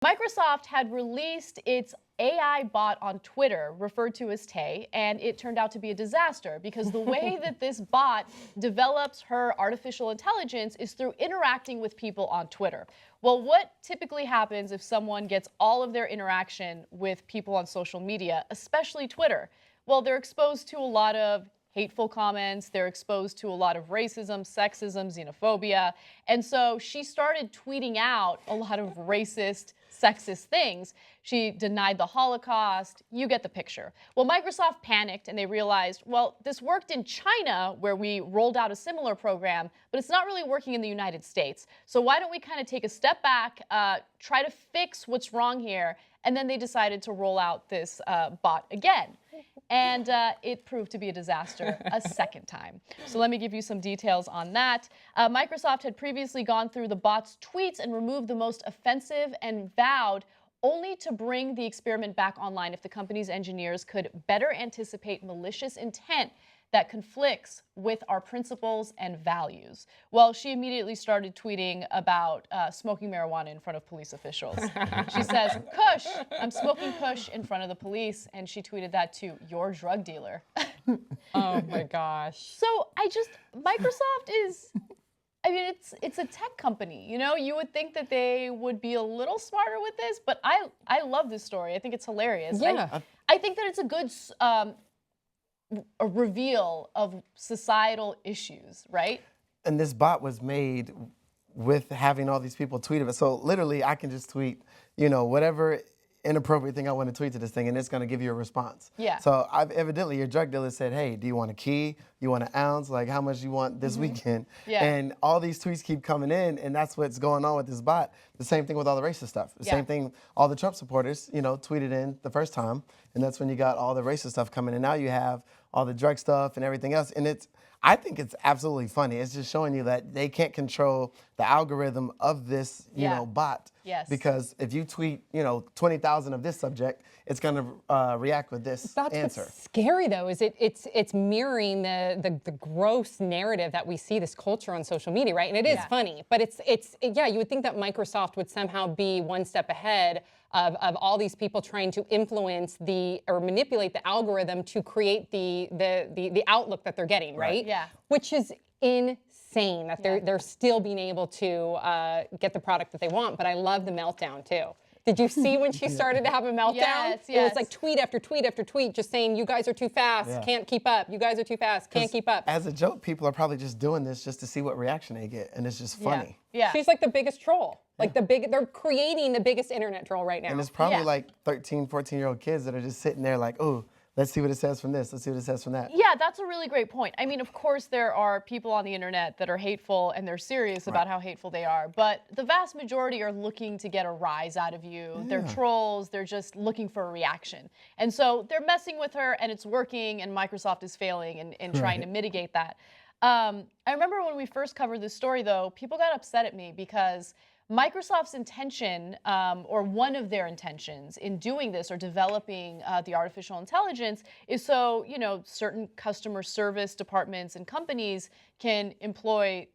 Microsoft had released its AI bot on Twitter, referred to as Tay, and it turned out to be a disaster because the way that this bot develops her artificial intelligence is through interacting with people on Twitter. Well, what typically happens if someone gets all of their interaction with people on social media, especially Twitter? Well, they're exposed to a lot of hateful comments, they're exposed to a lot of racism, sexism, xenophobia, and so she started tweeting out a lot of racist, sexist things. She denied the Holocaust. You get the picture. Well, Microsoft panicked and they realized, well, this worked in China where we rolled out a similar program, but it's not really working in the United States. So why don't we kind of take a step back, try to fix what's wrong here, and then they decided to roll out this bot again. And it proved to be a disaster a second time. So let me give you some details on that. Microsoft had previously gone through the bot's tweets and removed the most offensive and vowed only to bring the experiment back online if the company's engineers could better anticipate malicious intent that conflicts with our principles and values. Well, she immediately started tweeting about smoking marijuana in front of police officials. She says, "Kush, I'm smoking Kush in front of the police," and she tweeted that to your drug dealer. Oh my gosh. So Microsoft is, I mean, it's a tech company, you know? You would think that they would be a little smarter with this, but I love this story. I think it's hilarious. Yeah. I think that it's a good a reveal of societal issues, right? And this bot was made with having all these people tweet it. So literally, I can just tweet, whatever inappropriate thing I want to tweet to this thing, and it's going to give you a response. Yeah. So evidently, your drug dealer said, "Hey, do you want a key? You want an ounce? Like, how much you want this weekend?" Yeah. And all these tweets keep coming in, and that's what's going on with this bot. The same thing with all the racist stuff. The same thing, all the Trump supporters, tweeted in the first time, and that's when you got all the racist stuff coming. And now you have all the drug stuff and everything else. And I think it's absolutely funny. It's just showing you that they can't control the algorithm of this, bot. Yes. Because if you tweet, 20,000 of this subject, it's going to react with this answer. What's scary though, is it's mirroring the gross narrative that we see, this culture on social media, right? And it is funny, but you would think that Microsoft would somehow be one step ahead of all these people trying to influence or manipulate the algorithm to create the outlook that they're getting, right? Yeah. Which is insane that they're still being able to get the product that they want. But I love the meltdown too. Did you see when she started to have a meltdown? Yes. It was like tweet after tweet after tweet, just saying, "You guys are too fast, can't keep up. You guys are too fast, can't keep up." As a joke, people are probably just doing this just to see what reaction they get, and it's just funny. Yeah. She's like the biggest troll. Like they're creating the biggest internet troll right now. And it's probably like 13, 14-year-old kids that are just sitting there like, "Oh, let's see what it says from this. Let's see what it says from that." Yeah, that's a really great point. I mean, of course, there are people on the internet that are hateful and they're serious about how hateful they are, but the vast majority are looking to get a rise out of you. Yeah. They're trolls. They're just looking for a reaction. And so they're messing with her and it's working, and Microsoft is failing in trying to mitigate that. I remember when we first covered this story, though, people got upset at me because Microsoft's intention, or one of their intentions in doing this or developing the artificial intelligence, is so certain customer service departments and companies can employ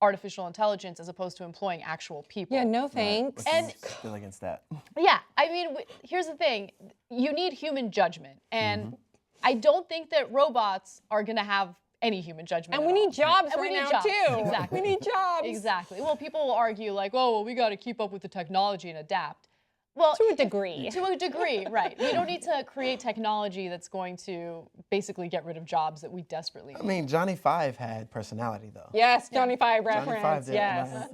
artificial intelligence as opposed to employing actual people. Yeah, no thanks. And still against that. Yeah, I mean, here's the thing: you need human judgment, and I don't think that robots are going to have any human judgment. And we need jobs and right we need now jobs. too. Exactly. We need jobs. Exactly. Well, people will argue like, "Oh, well, we got to keep up with the technology and adapt." Well, to a degree. To a degree, right. We don't need to create technology that's going to basically get rid of jobs that we desperately need. I mean, Johnny Five had personality though. Yes, Johnny Five reference. Johnny Five did. Yes.